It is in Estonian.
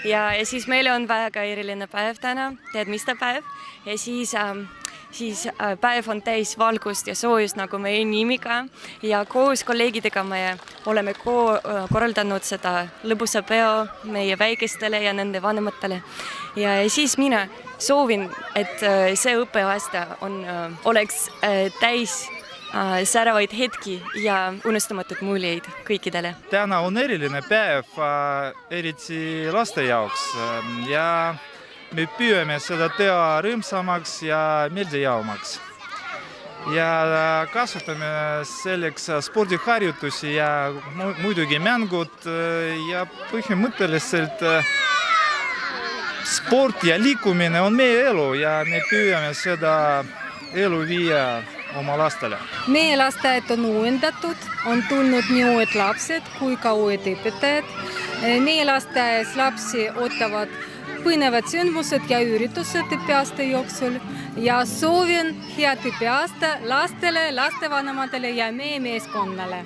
Ja siis meil on väga eriline päev täna, teadmistepäev ja siis päev on täis valgust ja soojust nagu meie nimiga ja koos kolleegidega me oleme korraldanud seda lõbusa peo meie väikestele ja nende vanematele. Ja siis mina soovin, et see õppeaasta oleks täis säravaid hetki ja unustamatud muljeid kõikidele. Täna on eriline päev, eriti laste jaoks ja me püüame seda teha rõõmsamaks ja meeldijaamaks. Ja kasutame selleks spordiharjutusi ja muidugi mängud ja põhimõtteliselt sport ja liikumine on meie elu ja me püüame seda elu viia oma lastele. Meie lasteaed on uuendatud, on tulnud nii uued lapsed kui ka uued õpetajad. Meie lasteaias lapsi ootavad põnevad sündmused ja üritused õppeaasta jooksul ja soovin head õppeaasta lastele, lastevanematele ja meie meeskonnale.